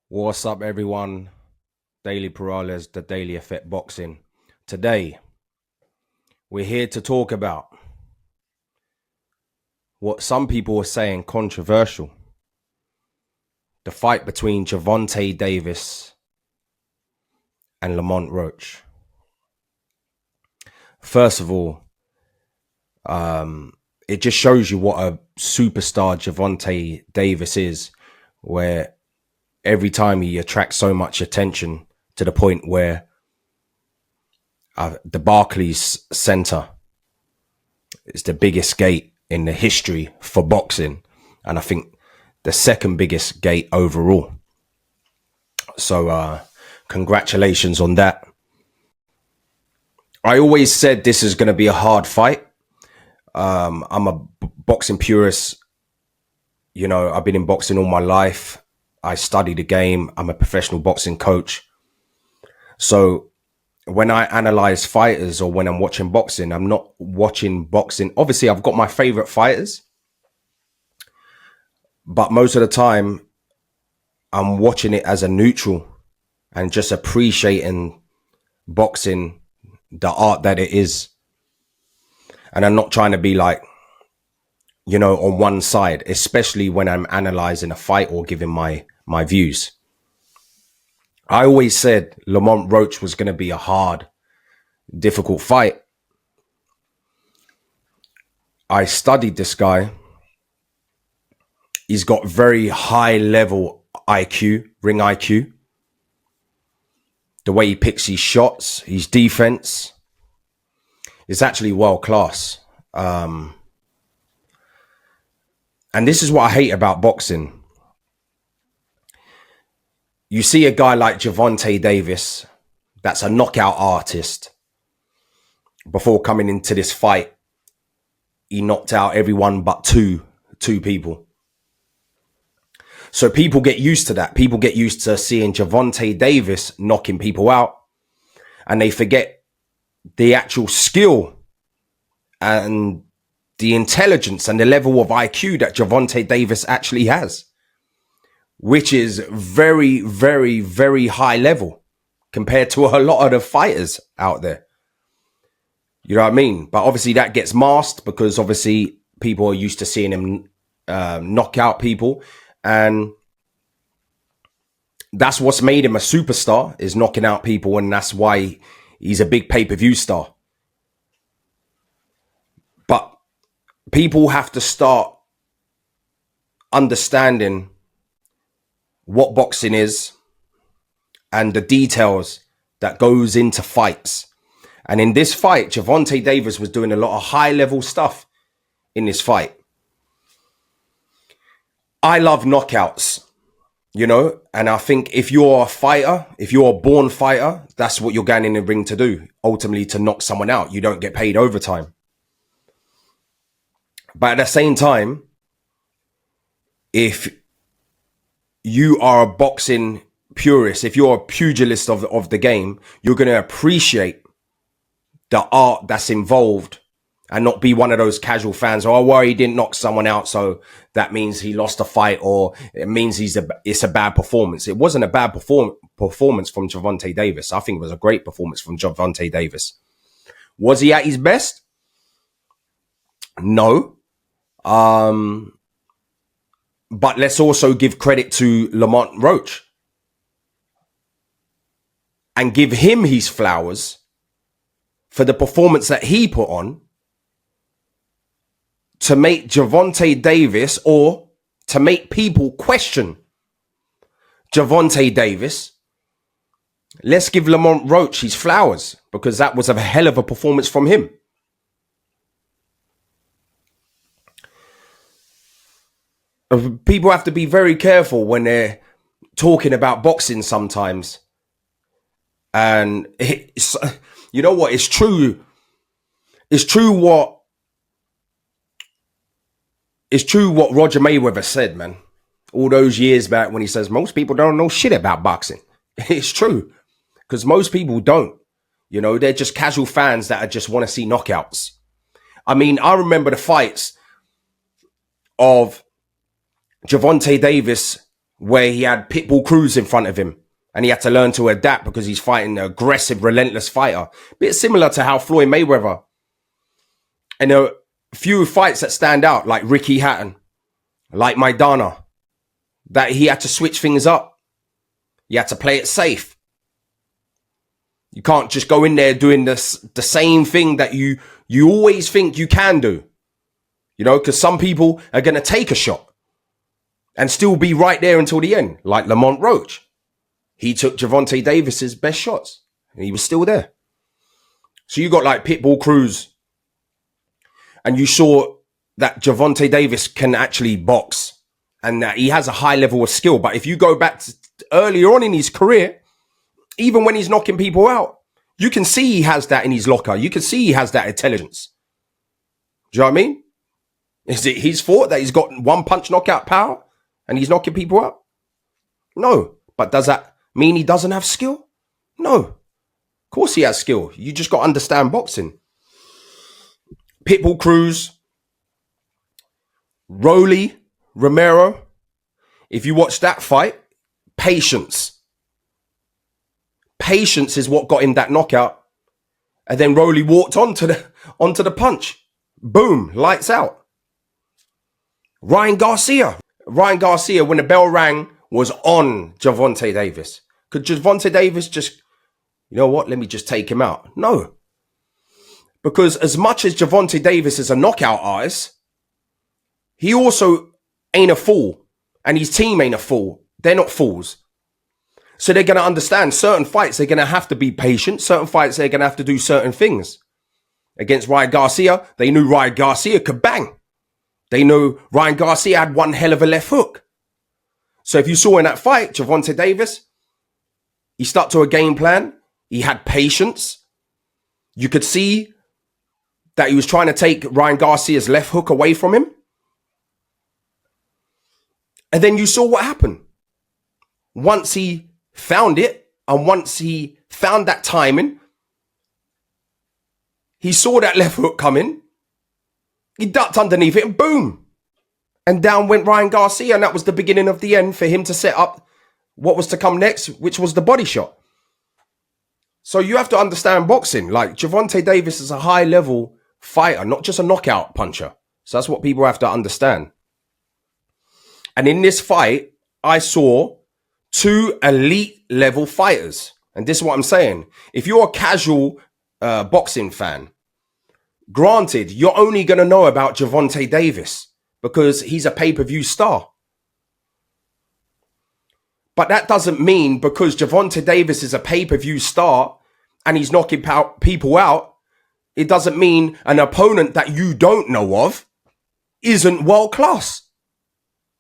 What's up, everyone? Daily Perales, the Daily Effect Boxing. Today, we're here to talk about what some people are saying controversial. The fight between Gervonta Davis and Lamont Roach. First of all, it just shows you what a superstar Gervonta Davis is, where every time he attracts so much attention to the point where the Barclays Center is the biggest gate in the history for boxing, and I think the second biggest gate overall. So congratulations on that. I always said this is going to be a hard fight. I'm a boxing purist. You know, I've been in boxing all my life. I study the game. I'm a professional boxing coach. So when I analyze fighters or when I'm watching boxing, I'm not watching boxing. Obviously, I've got my favorite fighters, but most of the time I'm watching it as a neutral and just appreciating boxing, the art that it is. And I'm not trying to be like, you know, on one side, especially when I'm analyzing a fight or giving my views. I always said Lamont Roach was going to be a hard, difficult fight. I studied this guy. He's got very high level IQ, ring IQ. The way he picks his shots, his defense is actually world class. And this is what I hate about boxing. You see a guy like Gervonta Davis, that's a knockout artist. Before coming into this fight, he knocked out everyone but two people. So people get used to that. People get used to seeing Gervonta Davis knocking people out, and they forget the actual skill and the intelligence and the level of IQ that Gervonta Davis actually has, which is very, very, very high level compared to a lot of the fighters out there. You know what I mean? But obviously that gets masked because obviously people are used to seeing him knock out people. And that's what's made him a superstar, is knocking out people. And that's why he's a big pay-per-view star. But people have to start understanding what boxing is and the details that goes into fights. And in this fight, Gervonta Davis was doing a lot of high level stuff in this fight. I love knockouts, you know, and I think if you're a fighter, if you're a born fighter, that's what you're going in the ring to do, ultimately to knock someone out. You don't get paid overtime. But at the same time, if you are a boxing purist, if you're a pugilist of the game, you're going to appreciate the art that's involved and not be one of those casual fans. Oh, well, he didn't knock someone out, so that means he lost a fight, or it means it's a bad performance. It wasn't a bad performance from Gervonta Davis. I think it was a great performance from Gervonta Davis. Was he at his best? No. But let's also give credit to Lamont Roach and give him his flowers for the performance that he put on to make Gervonta Davis, or to make people question Gervonta Davis. Let's give Lamont Roach his flowers, because that was a hell of a performance from him. People have to be very careful when they're talking about boxing sometimes. And you know what? It's true. It's true what Roger Mayweather said, man. All those years back when he says, most people don't know shit about boxing. It's true. Because most people don't. You know, they're just casual fans that just want to see knockouts. I mean, I remember the fights of Gervonta Davis where he had Pitbull Cruz in front of him and he had to learn to adapt because he's fighting an aggressive, relentless fighter. Bit similar to how Floyd Mayweather. And a few fights that stand out, like Ricky Hatton, like Maidana, that he had to switch things up. You had to play it safe. You can't just go in there doing the same thing that you always think you can do. You know, because some people are going to take a shot and still be right there until the end, like Lamont Roach. He took Gervonta Davis's best shots and he was still there. So you got like Pitbull Cruz, and you saw that Gervonta Davis can actually box and that he has a high level of skill. But if you go back to earlier on in his career, even when he's knocking people out, you can see he has that in his locker. You can see he has that intelligence. Do you know what I mean? Is it his fault that he's got one punch knockout power and he's knocking people out? No. But does that mean he doesn't have skill? No. Of course he has skill. You just got to understand boxing. Pitbull Cruz, Rolly Romero. If you watch that fight, patience. Patience is what got him that knockout. And then Rolly walked onto the punch. Boom, lights out. Ryan Garcia, when the bell rang, was on Gervonta Davis. Could Gervonta Davis just, you know what, let me just take him out? No. Because as much as Gervonta Davis is a knockout artist, he also ain't a fool. And his team ain't a fool. They're not fools. So they're going to understand certain fights, they're going to have to be patient. Certain fights, they're going to have to do certain things. Against Ryan Garcia, they knew Ryan Garcia could bang. They knew Ryan Garcia had one hell of a left hook. So if you saw in that fight, Gervonta Davis, he stuck to a game plan. He had patience. You could see that he was trying to take Ryan Garcia's left hook away from him. And then you saw what happened. Once he found it, and once he found that timing, he saw that left hook coming. He ducked underneath it and boom. And down went Ryan Garcia. And that was the beginning of the end for him to set up what was to come next, which was the body shot. So you have to understand boxing. Like Gervonta Davis is a high level fighter, not just a knockout puncher. So that's what people have to understand. And in this fight, I saw two elite level fighters. And this is what I'm saying. If you're a casual boxing fan, granted, you're only going to know about Gervonta Davis because he's a pay-per-view star. But that doesn't mean because Gervonta Davis is a pay-per-view star and he's knocking people out, it doesn't mean an opponent that you don't know of isn't world-class.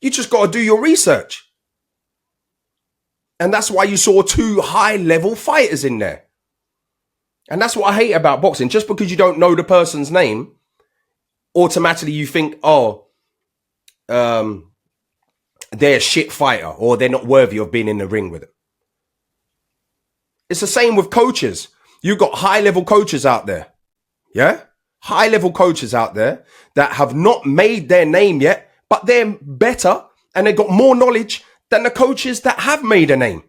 You just got to do your research. And that's why you saw two high-level fighters in there. And that's what I hate about boxing. Just because you don't know the person's name, automatically you think, oh, they're a shit fighter or they're not worthy of being in the ring with him. It's the same with coaches. You've got high-level coaches out there. Yeah? High-level coaches out there that have not made their name yet, but they're better and they've got more knowledge than the coaches that have made a name.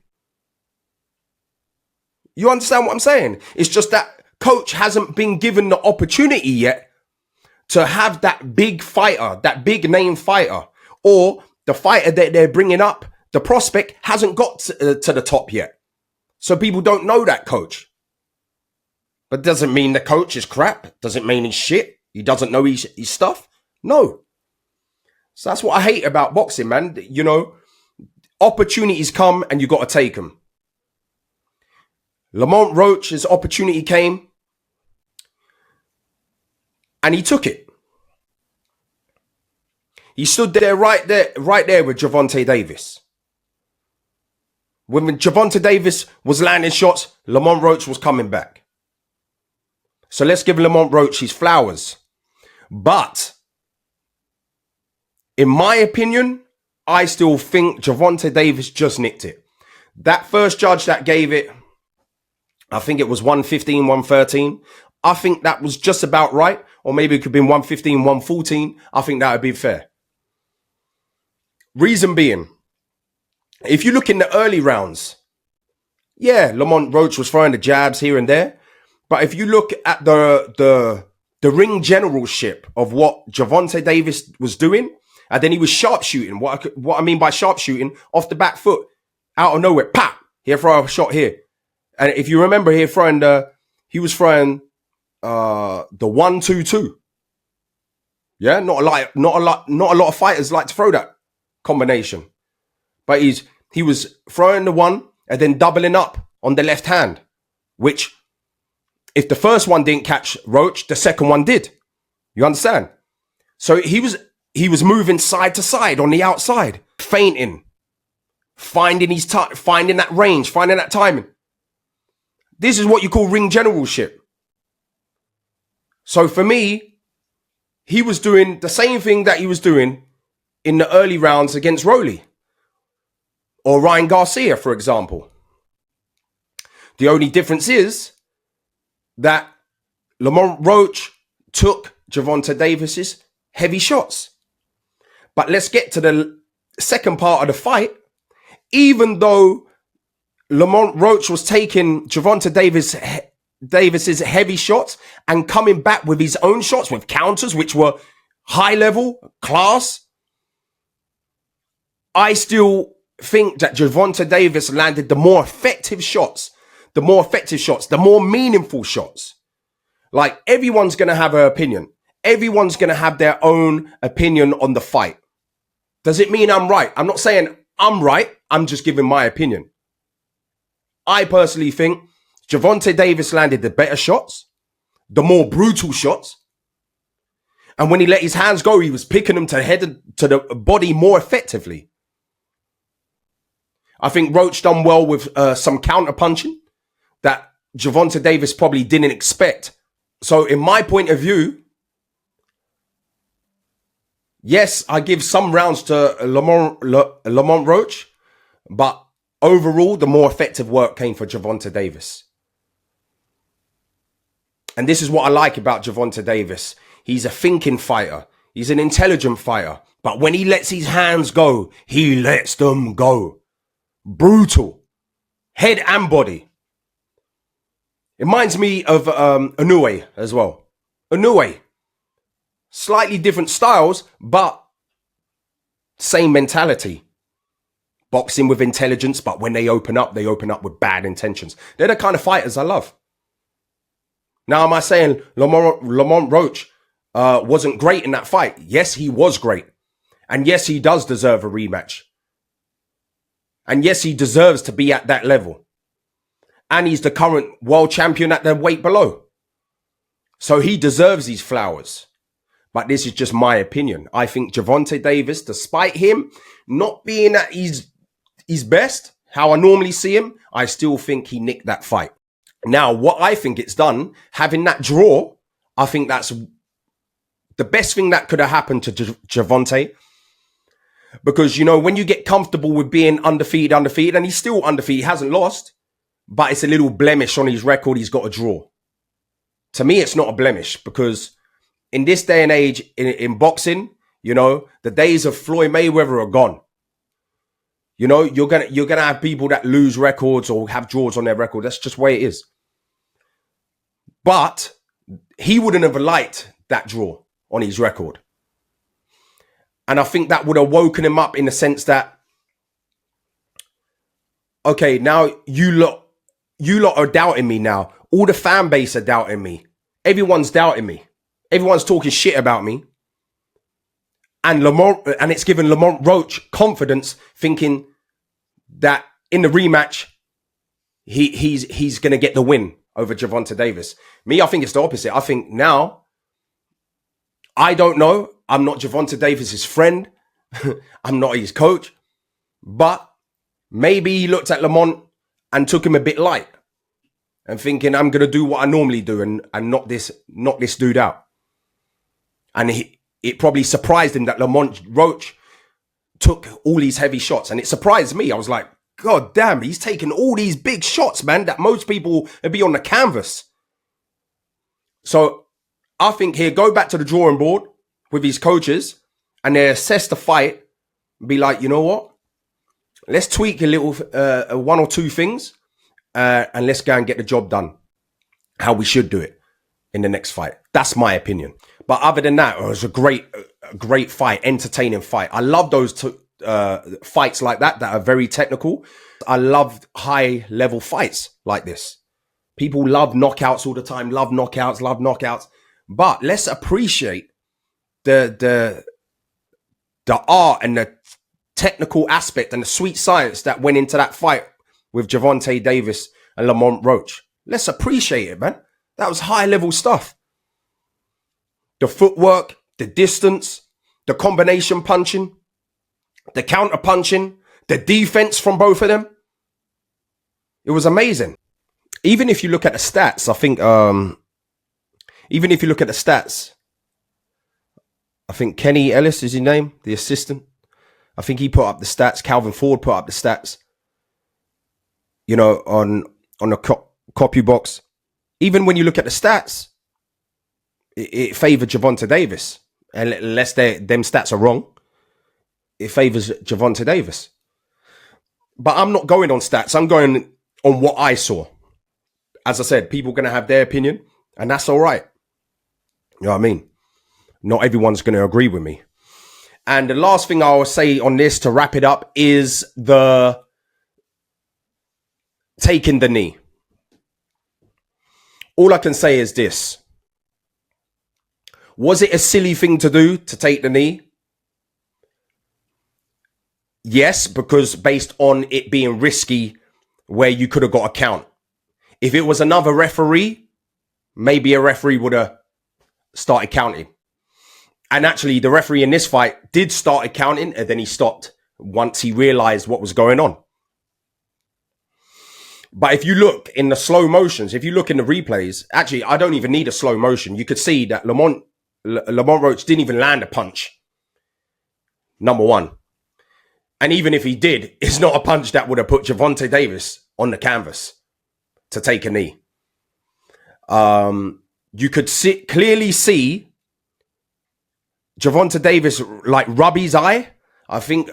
You understand what I'm saying? It's just that coach hasn't been given the opportunity yet to have that big fighter, that big name fighter, or the fighter that they're bringing up, the prospect hasn't got to the top yet. So people don't know that coach. But doesn't mean the coach is crap. Doesn't mean he's shit. He doesn't know his stuff. No. So that's what I hate about boxing, man. You know, opportunities come and you got to take them. Lamont Roach's opportunity came and he took it. He stood there right there with Gervonta Davis. When Gervonta Davis was landing shots, Lamont Roach was coming back. So let's give Lamont Roach his flowers. But in my opinion, I still think Gervonta Davis just nicked it. That first judge that gave it, I think it was 115, 113. I think that was just about right. Or maybe it could have been 115, 114. I think that would be fair. Reason being, If you look in the early rounds, yeah, Lamont Roach was throwing the jabs here and there. But if you look at the ring generalship of what Gervonta Davis was doing, and then he was sharpshooting. What I mean by sharpshooting, off the back foot, out of nowhere, pop, here throw a shot here. And if you remember, he was throwing the 1-2-2. Yeah, not a lot of fighters like to throw that combination. But he was throwing the one and then doubling up on the left hand, which if the first one didn't catch Roach, the second one did. You understand? So he was moving side to side on the outside, feinting, finding that range, finding that timing. This is what you call ring generalship. So for me, he was doing the same thing that he was doing in the early rounds against Rolly or Ryan Garcia, for example. The only difference is that Lamont Roach took Gervonta Davis's heavy shots. But let's get to the second part of the fight. Even though Lamont Roach was taking Gervonta Davis's heavy shots and coming back with his own shots, with counters, which were high level, class, I still think that Gervonta Davis landed the more effective shots, the more meaningful shots. Like, everyone's going to have an opinion. Everyone's going to have their own opinion on the fight. Does it mean I'm right? I'm not saying I'm right. I'm just giving my opinion. I personally think Gervonta Davis landed the better shots, the more brutal shots. And when he let his hands go, he was picking them to the head, to the body more effectively. I think Roach done well with some counter punching that Gervonta Davis probably didn't expect. So in my point of view, yes, I give some rounds to Lamont Roach, but overall, the more effective work came for Gervonta Davis. And this is what I like about Gervonta Davis. He's a thinking fighter. He's an intelligent fighter. But when he lets his hands go, he lets them go. Brutal. Head and body. It reminds me of Inoue as well. Inoue. Slightly different styles, but same mentality. Boxing with intelligence, but when they open up with bad intentions. They're the kind of fighters I love. Now, am I saying Lamont Roach wasn't great in that fight? Yes, he was great. And yes, he does deserve a rematch. And yes, he deserves to be at that level. And he's the current world champion at the weight below. So he deserves these flowers. But this is just my opinion. I think Gervonta Davis, despite him not being at his best, how I normally see him, I still think he nicked that fight. Now, what I think it's done, having that draw, I think that's the best thing that could have happened to Gervonta. Because, you know, when you get comfortable with being undefeated, and he's still undefeated, he hasn't lost, but it's a little blemish on his record, he's got a draw. To me, it's not a blemish, because in this day and age, in boxing, you know, the days of Floyd Mayweather are gone. You know, you're gonna have people that lose records or have draws on their record. That's just the way it is. But he wouldn't have liked that draw on his record. And I think that would have woken him up in the sense that, okay, now you lot are doubting me now. All the fan base are doubting me. Everyone's doubting me. Everyone's talking shit about me. And it's given Lamont Roach confidence, thinking that in the rematch, he's going to get the win over Gervonta Davis. Me, I think it's the opposite. I think now, I don't know. I'm not Gervonta Davis's friend. I'm not his coach. But maybe he looked at Lamont and took him a bit light. And thinking, I'm going to do what I normally do and knock this dude out. And it probably surprised him that Lamont Roach took all these heavy shots. And it surprised me. I was like, God damn, he's taking all these big shots, man, that most people would be on the canvas. So I think he'll go back to the drawing board with his coaches and they assess the fight and be like, you know what? Let's tweak a little, one or two things, and let's go and get the job done. How we should do it in the next fight. That's my opinion. But other than that, it was a great fight, entertaining fight. I love those fights like that are very technical. I love high level fights like this. People love knockouts all the time, love knockouts. But let's appreciate the art and the technical aspect and the sweet science that went into that fight with Gervonta Davis and Lamont Roach. Let's appreciate it, man. That was high level stuff. The footwork, the distance, the combination punching, the counter punching, the defense from both of them. It was amazing. Even if you look at the stats, I think, I think Kenny Ellis is his name, the assistant. I think he put up the stats. Calvin Ford put up the stats, you know, on the copy box. Even when you look at the stats, it favored Gervonta Davis. And unless them stats are wrong, it favors Gervonta Davis. But I'm not going on stats. I'm going on what I saw. As I said, people are going to have their opinion, and that's all right. You know what I mean? Not everyone's going to agree with me. And the last thing I will say on this to wrap it up is the taking the knee. All I can say is this. Was it a silly thing to do to take the knee? Yes, because based on it being risky where you could have got a count. If it was another referee, maybe a referee would have started counting. And actually, the referee in this fight did start counting, and then he stopped once he realized what was going on. But if you look in the slow motions, if you look in the replays, actually, I don't even need a slow motion. You could see that Lamont Roach didn't even land a punch. Number one. And even if he did, it's not a punch that would have put Gervonta Davis on the canvas to take a knee. You could clearly see Gervonta Davis like rub his eye. I think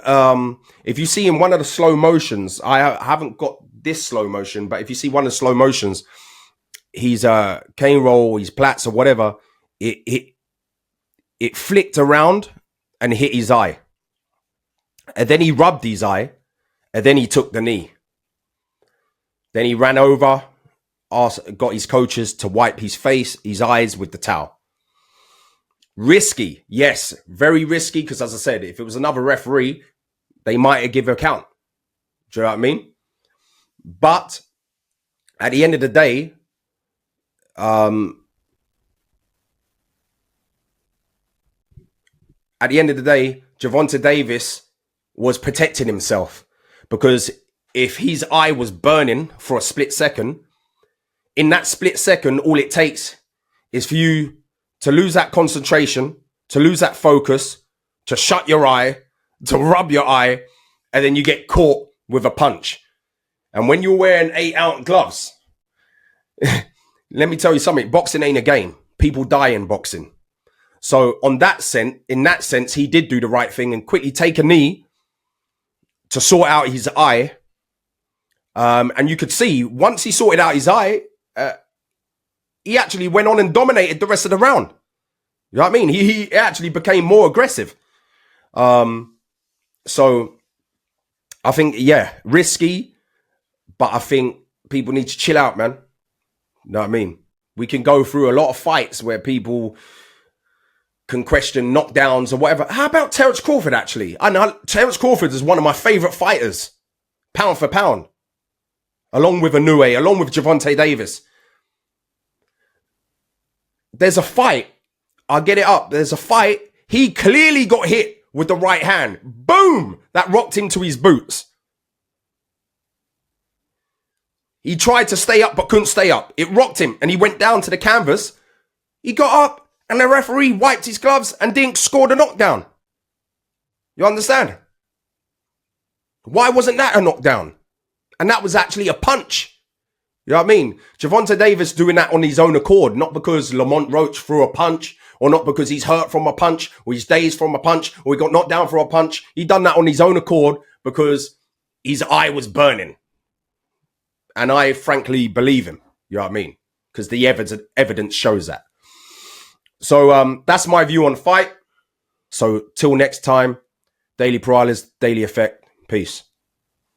if you see in one of the slow motions, I haven't got this slow motion, but if you see one of the slow motions, he's cane roll, his plats or whatever, it flicked around and hit his eye. And then he rubbed his eye, and then he took the knee. Then he ran over, got his coaches to wipe his face, his eyes with the towel. Risky, yes, very risky, because as I said, if it was another referee, they might have given a count. Do you know what I mean? But at the end of the day, Gervonta Davis was protecting himself, because if his eye was burning for a split second, in that split second, all it takes is for you to lose that concentration, to lose that focus, to shut your eye, to rub your eye, and then you get caught with a punch. And when you're wearing 8-ounce gloves, let me tell you something, boxing ain't a game. People die in boxing. So in that sense, he did do the right thing and quickly take a knee to sort out his eye. And you could see, once he sorted out his eye, he actually went on and dominated the rest of the round. You know what I mean? He actually became more aggressive. So I think, yeah, risky, but I think people need to chill out, man. You know what I mean? We can go through a lot of fights where people can question knockdowns or whatever. How about Terence Crawford, actually? I know Terence Crawford is one of my favorite fighters, pound for pound, along with Inoue, along with Gervonta Davis. There's a fight. I'll get it up. There's a fight. He clearly got hit with the right hand. Boom! That rocked him to his boots. He tried to stay up but couldn't stay up. It rocked him and he went down to the canvas. He got up and the referee wiped his gloves and didn't score the knockdown. You understand? Why wasn't that a knockdown? And that was actually a punch. You know what I mean? Gervonta Davis doing that on his own accord, not because Lamont Roach threw a punch, or not because he's hurt from a punch, or he's dazed from a punch, or he got knocked down for a punch. He done that on his own accord because his eye was burning. And I frankly believe him. You know what I mean? Because the evidence shows that. So that's my view on the fight. So till next time, Daily Prowlers, Daily Effect. Peace.